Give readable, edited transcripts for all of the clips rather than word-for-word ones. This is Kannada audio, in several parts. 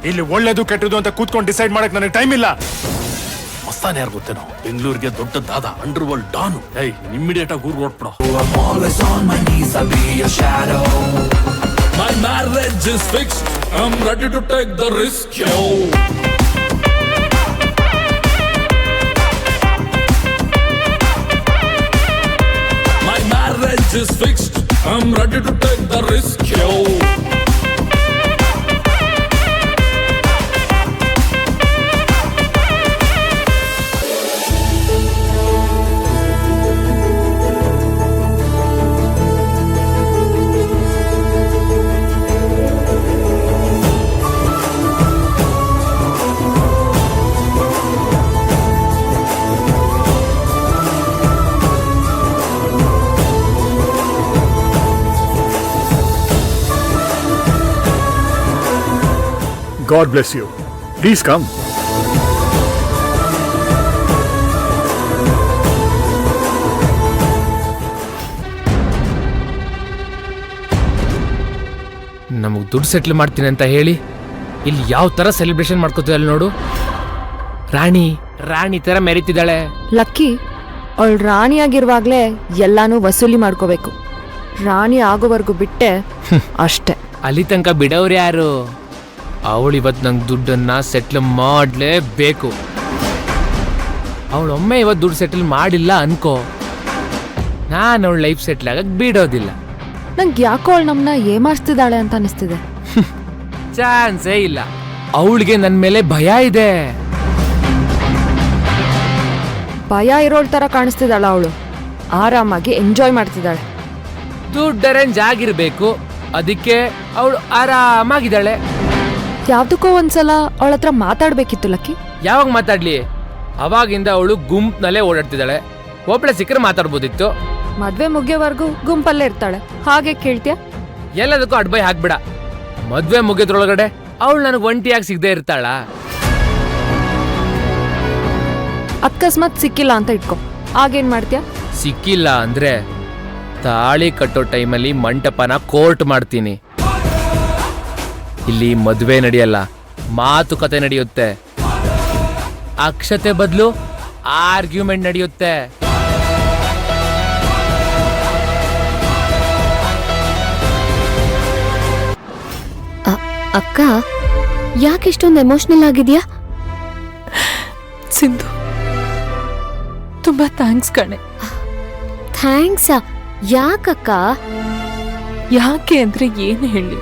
ಇಲ್ಲಿ ಒಳ್ಳೇದು ಕೆಟ್ಟದು ಅಂತ ಕೂತ್ಕೊಂಡು ಡಿಸೈಡ್ ಮಾಡಕ್ ನನಗೆ ಟೈಮ್ ಇಲ್ಲ. ಮಸ್ತಾನೆ ಯಾರು ಗೊತ್ತೇನೋ, ಬೆಂಗಳೂರಿಗೆ ದೊಡ್ಡ ದಾದ, ಅಂಡರ್ ವರ್ಲ್ಡ್ ಡಾನು. ಇಮ್ಮಿಡಿಯೇಟ್ ಆಗಿ ಊರ್ ಹೊರಟ್ಬಿಡೋ. My marriage is fixed. I'm ready to take the risk, yo. My marriage is fixed. I'm ready to take the risk, yo. God bless you. Please come. ನಮಗೆ ದುಡ್ಡು ಸೆಟ್ಲ್ ಮಾಡ್ತೀನಿ ಅಂತ ಹೇಳಿ ಇಲ್ಲಿ ಯಾವ ತರ ಸೆಲೆಬ್ರೇಷನ್ ಮಾಡ್ಕೋತಿದ್ದಾಳೆ ನೋಡು. ರಾಣಿ ತರ ಮೆರೀತಿದ್ದಾಳೆ. ಲಕ್ಕಿ ಅವಳು ರಾಣಿಯಾಗಿರುವಾಗ್ಲೇ ಎಲ್ಲಾನು ವಸೂಲಿ ಮಾಡ್ಕೋಬೇಕು. ರಾಣಿ ಆಗೋವರೆಗೂ ಬಿಟ್ಟೆ ಅಷ್ಟೆ. ಅಲ್ಲಿ ತನಕ ಬಿಡೋರು ಯಾರು? ಅವಳು ಇವತ್ತು ನಂಗೆ ದುಡ್ಡನ್ನ ಸೆಟ್ಲ್ ಮಾಡಲೇಬೇಕು. ಅವಳೊಮ್ಮೆ ಇವತ್ತು ದುಡ್ಡು ಸೆಟ್ಲ್ ಮಾಡಿಲ್ಲ ಅನ್ಕೋ, ನಾನು ಅವಳ ಲೈಫ್ ಸೆಟ್ಲ್ ಆಗಕ್ಕೆ ಬಿಡೋದಿಲ್ಲ. ನಂಗೆ ಯಾಕೋ ಅವಳು ನಮ್ಮನ್ನ ಏಮಾರಿಸ್ತಿದ್ದಾಳೆ ಅಂತ ಅನಿಸ್ತಿದೆ. ಚಾನ್ಸೇ ಇಲ್ಲ. ಅವಳಿಗೆ ನನ್ನ ಮೇಲೆ ಭಯ ಇದೆ. ಭಯ ಇರೋಳ್ ತರ ಕಾಣಿಸ್ತಿದ್ದಾಳ ಅವಳು. ಆರಾಮಾಗಿ ಎಂಜಾಯ್ ಮಾಡ್ತಿದ್ದಾಳೆ. ದುಡ್ಡು ಅರೇಂಜ್ ಆಗಿರ್ಬೇಕು, ಅದಕ್ಕೆ ಅವಳು ಆರಾಮಾಗಿದ್ದಾಳೆ. ಯಾವ್ದಕ್ಕೋ ಒಂದ್ಸಲ ಅವಳ ಹತ್ರ ಮಾತಾಡ್ಬೇಕಿತ್ತು ಲಕ್ಕಿ. ಯಾವಾಗ ಮಾತಾಡ್ಲಿ? ಅವಾಗಿಂದ ಅವಳು ಗುಂಪ್ನಲ್ಲೇ ಓಡಾಡ್ತಿದ್ದಾಳೆ. ಒಬ್ಳೆ ಸಿಕ್ಕರೆ ಮಾತಾಡ್ಬೋದಿತ್ತು. ಮದ್ವೆ ಮುಗಿಯೋವರೆಗೂ ಗುಂಪಲ್ಲೇ ಇರ್ತಾಳೆ, ಹಾಗೆ ಕೇಳ್ತೀಯ? ಎಲ್ಲದಕ್ಕೂ ಅಡ್ಬೈ ಹಾಕ್ಬಿಡ. ಮದ್ವೆ ಮುಗಿದ್ರೊಳಗಡೆ ಅವಳು ನನಗೆ ಒಂಟಿಯಾಗಿ ಸಿಗದೆ ಇರ್ತಾಳ. ಅಕಸ್ಮಾತ್ ಸಿಕ್ಕಿಲ್ಲ ಅಂತ ಇಟ್ಕೊ, ಆಗೇನ್ ಮಾಡ್ತೀಯ? ಸಿಕ್ಕಿಲ್ಲ ಅಂದ್ರೆ ತಾಳಿ ಕಟ್ಟೋ ಟೈಮಲ್ಲಿ ಮಂಟಪನ ಕೋರ್ಟ್ ಮಾಡ್ತೀನಿ. ಇಲ್ಲಿ ಮದುವೆ ನಡೆಯಲ್ಲ, ಮಾತುಕತೆ ನಡೆಯುತ್ತೆ. ಅಕ್ಷತೆ ಬದಲು ಆರ್ಗ್ಯುಮೆಂಟ್ ನಡೆಯುತ್ತೆ. ಅಕ್ಕ, ಯಾಕೆಷ್ಟೊಂದು ಎಮೋಷನಲ್ ಆಗಿದ್ಯಾ? ಸಿಂಧು, ತುಂಬಾ ಥ್ಯಾಂಕ್ಸ್ ಕಣೆ. ಥ್ಯಾಂಕ್ಸಾ? ಯಾಕಕ್ಕ? ಯಾಕೆ ಅಂದ್ರೆ ಏನು ಹೇಳಿ,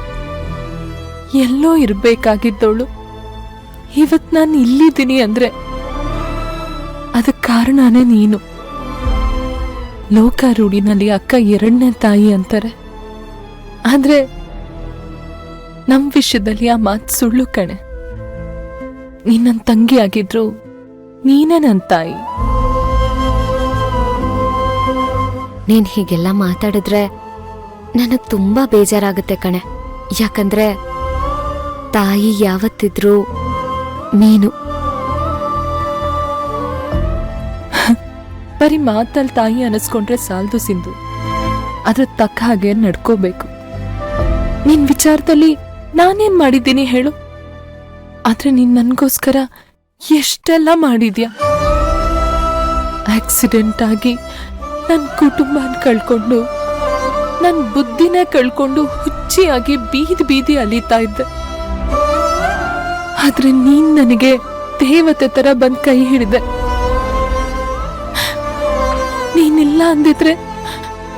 ಎಲ್ಲೋ ಇರ್ಬೇಕಾಗಿದ್ದವಳು ಇವತ್ ನಾನು ಇಲ್ಲಿದ್ದೀನಿ ಅಂದ್ರೆ ಅದಕ್ಕೆ ಕಾರಣನೇ ನೀನು. ಲೋಕಾರೂಢಿನಲ್ಲಿ ಅಕ್ಕ ಎರಡನೇ ತಾಯಿ ಅಂತಾರೆ, ಆದ್ರೆ ನಮ್ ವಿಷಯದಲ್ಲಿ ಆ ಮಾತು ಸುಳ್ಳು ಕಣೆ. ನೀನ್ ನನ್ ತಂಗಿ ಆಗಿದ್ರು ನೀನೇ ನನ್ ತಾಯಿ. ನೀನ್ ಹೀಗೆಲ್ಲ ಮಾತಾಡಿದ್ರೆ ನನಗ್ ತುಂಬಾ ಬೇಜಾರಾಗುತ್ತೆ ಕಣೆ. ಯಾಕಂದ್ರೆ ತಾಯಿ ಯಾವತ್ತಿದ್ರು ನೀನು. ಬರೀ ಮಾತಲ್ಲಿ ತಾಯಿ ಅನಿಸ್ಕೊಂಡ್ರೆ ಸಾಲದು ಸಿಂಧು, ಅದ್ರ ತಕ್ಕ ಹಾಗೆ ನಡ್ಕೋಬೇಕು. ನಿನ್ ವಿಚಾರದಲ್ಲಿ ನಾನೇನ್ ಮಾಡಿದ್ದೀನಿ ಹೇಳು? ಆದ್ರೆ ನೀನ್ ನನ್ಗೋಸ್ಕರ ಎಷ್ಟೆಲ್ಲ ಮಾಡಿದ್ಯಾ. ಆಕ್ಸಿಡೆಂಟ್ ಆಗಿ ನನ್ ಕುಟುಂಬನ ಕಳ್ಕೊಂಡು, ನನ್ ಬುದ್ಧಿನೇ ಕಳ್ಕೊಂಡು ಹುಚ್ಚಿಯಾಗಿ ಬೀದಿ ಅಲೀತಾ ಇದ್ದೆ. ಆದ್ರೆ ನೀನ್ ನನಗೆ ದೇವತೆ ತರ ಬಂದ್ ಕೈ ಹಿಡಿದೆ. ನೀನಿಲ್ಲ ಅಂದಿದ್ರೆ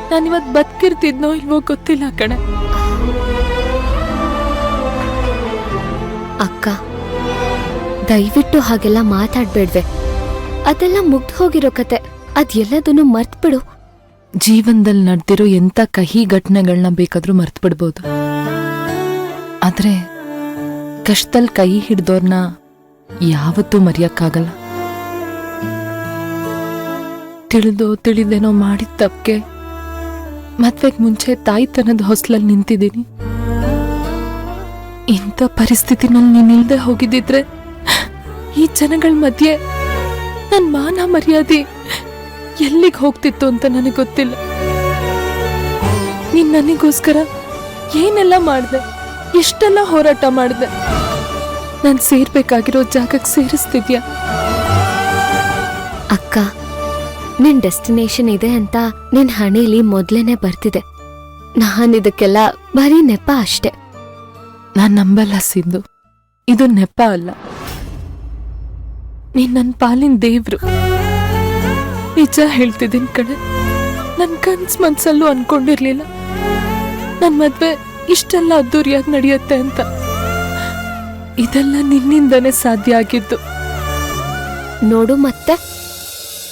ನಾನಿವತ್ ಬದುಕಿರ್ತಿದ್ನೋ ಇಲ್ವೋ ಗೊತ್ತಿಲ್ಲ ಕಣೆ. ಅಕ್ಕ, ದಯವಿಟ್ಟು ಹಾಗೆಲ್ಲ ಮಾತಾಡ್ಬೇಡ್ವೆ. ಅದೆಲ್ಲ ಮುಗ್ದು ಹೋಗಿರೋ ಕತೆ. ಅದೆಲ್ಲದನ್ನು ಮರ್ತ್ಬಿಡು. ಜೀವನದಲ್ಲಿ ನಡೆದಿರೋ ಎಂತ ಕಹಿ ಘಟನೆಗಳನ್ನ ಬೇಕಾದ್ರೂ ಮರ್ತ್ ಬಿಡ್ಬೋದು, ಆದ್ರೆ ಕಷ್ಟದಲ್ಲಿ ಕೈ ಹಿಡ್ದೋರ್ನ ಯಾವತ್ತೂ ಮರೆಯಕ್ಕಾಗಲ್ಲ. ತಿಳಿದೋ ತಿಳಿದೇನೋ ಮಾಡಿದ ತಪ್ಪಿಗೆ ಮದ್ವೆಗ್ ಮುಂಚೆ ತಾಯ್ತನದ ಹೊಸ್ಲಲ್ಲಿ ನಿಂತಿದ್ದೀನಿ. ಇಂಥ ಪರಿಸ್ಥಿತಿನಲ್ಲಿ ನೀನಿಲ್ದೆ ಹೋಗಿದ್ದಿದ್ರೆ ಈ ಜನಗಳ ಮಧ್ಯೆ ನನ್ ಮಾನ ಮರ್ಯಾದೆ ಎಲ್ಲಿಗೆ ಹೋಗ್ತಿತ್ತು ಅಂತ ನನಗೆ ಗೊತ್ತಿಲ್ಲ. ನೀನ್ ನನಗೋಸ್ಕರ ಏನೆಲ್ಲ ಮಾಡ್ದೆ, ಎಷ್ಟೆಲ್ಲ ಹೋರಾಟ ಮಾಡ್ದೆ. ನಾನು ಸೇರ್ಬೇಕಾಗಿರೋ ಜಾಗಕ್ಕೆ ಸೇರಿಸ್ತಿದ್ಯಾ? ಅಕ್ಕ, ನಿನ್ ಡೆಸ್ಟಿನೇಷನ್ ಇದೆ ಅಂತ ನಿನ್ ಹಣೆಯಲ್ಲಿ ಮೊದ್ಲೇನೆ ಬರ್ತಿದೆ. ನಾನಿದಕ್ಕೆಲ್ಲ ಬರೀ ನೆಪ ಅಷ್ಟೆ. ನಾನ್ ನಂಬಲ್ಲ ಸಿಂಧು, ಇದು ನೆಪ ಅಲ್ಲ. ನೀನ್ ನನ್ ಪಾಲಿನ ದೇವ್ರು. ನಿಜ ಹೇಳ್ತಿದ್ದೀನಿ ಕಣೆ, ನನ್ ಕನ್ಸ್ ಮನ್ಸಲ್ಲೂ ಅನ್ಕೊಂಡಿರ್ಲಿಲ್ಲ ನನ್ ಮದ್ವೆ ಇಷ್ಟೆಲ್ಲ ಅದ್ದೂರಿಯಾಗಿ ನಡೆಯುತ್ತೆ ಅಂತ. ಇದೆಲ್ಲ ನಿನ್ನಿಂದನೇ ಸಾಧ್ಯ ಆಗಿದ್ದು. ನೋಡು, ಮತ್ತೆ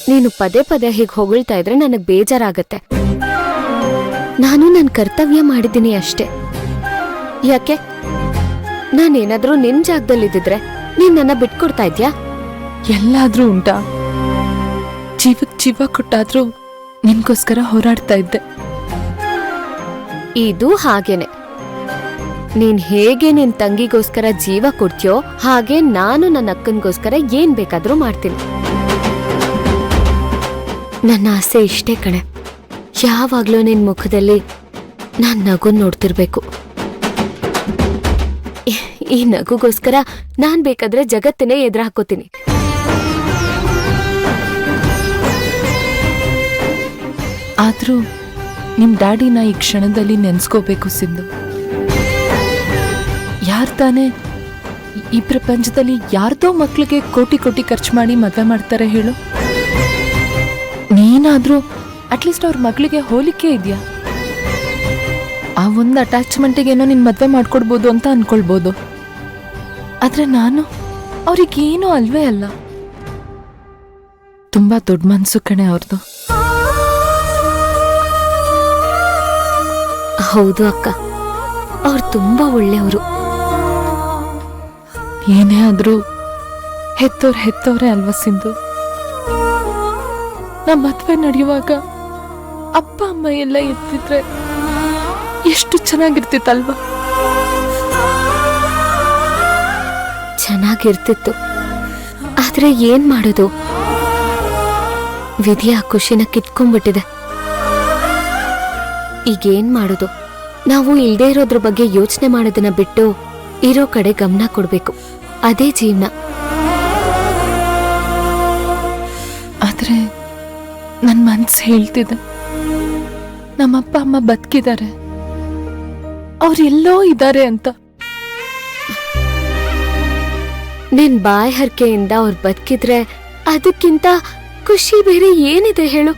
ನೀನು ಪದೇ ಪದೇ ಹೀಗೆ ಹೊಗಳ್ತಾ ಇದ್ರೆ ನನಗ್ ಬೇಜಾರಾಗತ್ತೆ. ನಾನು ನನ್ ಕರ್ತವ್ಯ ಮಾಡಿದ್ದೀನಿ ಅಷ್ಟೇ. ಯಾಕೆ, ನಾನೇನಾದ್ರೂ ನಿನ್ ಜಾಗದಲ್ಲಿದ್ದಿದ್ರೆ ನೀನ್ ನನ್ನ ಬಿಟ್ಕೊಡ್ತಾ ಇದ್ಯಾ? ಎಲ್ಲಾದ್ರೂ ಉಂಟಾ? ಜೀವಕ್ ಜೀವ ಕೊಟ್ಟಾದ್ರೂ ನಿನ್ಗೋಸ್ಕರ ಹೋರಾಡ್ತಾ ಇದ್ದೆ. ಇದು ಹಾಗೇನೆ. ನೀನ್ ಹೇಗೆ ನಿನ್ ತಂಗಿಗೋಸ್ಕರ ಜೀವ ಕೊಡ್ತೀಯೋ ಹಾಗೆ ನಾನು ನನ್ನ ಅಕ್ಕನ್ಗೋಸ್ಕರ ಏನ್ ಬೇಕಾದ್ರೂ ಮಾಡ್ತೀನಿ. ನನ್ನ ಆಸೆ ಇಷ್ಟೇ ಕಣೆ, ಯಾವಾಗ್ಲೂ ನಿನ್ ಮುಖದಲ್ಲಿ ನಾನ್ ನಗು ನೋಡ್ತಿರ್ಬೇಕು. ಈ ನಗುಗೋಸ್ಕರ ನಾನ್ ಬೇಕಾದ್ರೆ ಜಗತ್ತನ್ನೇ ಎದುರು ಹಾಕೋತೀನಿ. ಆದ್ರೂ ನಿಮ್ ಡ್ಯಾಡಿನ ಈ ಕ್ಷಣದಲ್ಲಿ ನೆನ್ಸ್ಕೋಬೇಕು ಸಿಂಧು. ಯಾರ್ ತಾನೇ ಈ ಪ್ರಪಂಚದಲ್ಲಿ ಯಾರ್ದೋ ಮಕ್ಳಿಗೆ ಕೋಟಿ ಕೋಟಿ ಖರ್ಚು ಮಾಡಿ ಮದ್ವೆ ಮಾಡ್ತಾರೆ ಹೇಳು? ನೀನಾದ್ರೂ ಅಟ್ಲೀಸ್ಟ್ ಅವ್ರ ಮಗಳಿಗೆ ಹೋಲಿಕೆ ಇದೆಯಾ? ಆ ಒಂದು ಅಟ್ಯಾಚ್ಮೆಂಟಿಗೇನೋ ನಿನ್ ಮದ್ವೆ ಮಾಡ್ಕೊಡ್ಬೋದು ಅಂತ ಅನ್ಕೊಳ್ಬೋದು. ಆದ್ರೆ ನಾನು ಅವ್ರಿಗೇನೂ ಅಲ್ವೇ ಅಲ್ಲ. ತುಂಬಾ ದೊಡ್ಡ ಮನ್ಸು ಕಣೆ ಅವ್ರದ್ದು. ಹೌದು ಅಕ್ಕ, ಅವ್ರು ತುಂಬಾ ಒಳ್ಳೆಯವರು. ಏನೇ ಆದ್ರೂ ಹೆತ್ತವ್ರೆ ಅಲ್ವಾ ಸಿಂಧು? ನಮ್ಮ ಮದ್ವೆ ನಡೆಯುವಾಗ ಅಪ್ಪ ಅಮ್ಮ ಎಲ್ಲ ಇರ್ತಿದ್ರೆ ಎಷ್ಟು ಚೆನ್ನಾಗಿರ್ತಿತ್ತಲ್ವಾ? ಚೆನ್ನಾಗಿರ್ತಿತ್ತು. ಆದ್ರೆ ಏನ್ ಮಾಡೋದು, ವಿಧಿಯ ಖುಷಿನ ಕಿತ್ಕೊಂಡ್ಬಿಟ್ಟಿದೆ. ಈಗೇನ್ ಮಾಡೋದು? ನಾವು ಇಲ್ದೇ ಇರೋದ್ರ ಬಗ್ಗೆ ಯೋಚನೆ ಮಾಡೋದನ್ನ ಬಿಟ್ಟು ಇರೋ ಕಡೆ ಗಮನ ಕೊಡ್ಬೇಕು. ಅದೇ ಜೀವನ. ಆದ್ರೆ ನನ್ ಮನ್ಸು ಹೇಳ್ತಿದೆ, ನಮ್ಮಪ್ಪ ಅಮ್ಮ ಬದುಕಿದ್ದಾರೆ, ಅವ್ರೆಲ್ಲೋ ಇದ್ದಾರೆ ಅಂತ. ನಿನ್ ಬಾಯ್ ಹರಕೆಯಿಂದ ಅವ್ರು ಬದುಕಿದ್ರೆ ಅದಕ್ಕಿಂತ ಖುಷಿ ಬೇರೆ ಏನಿದೆ ಹೇಳು?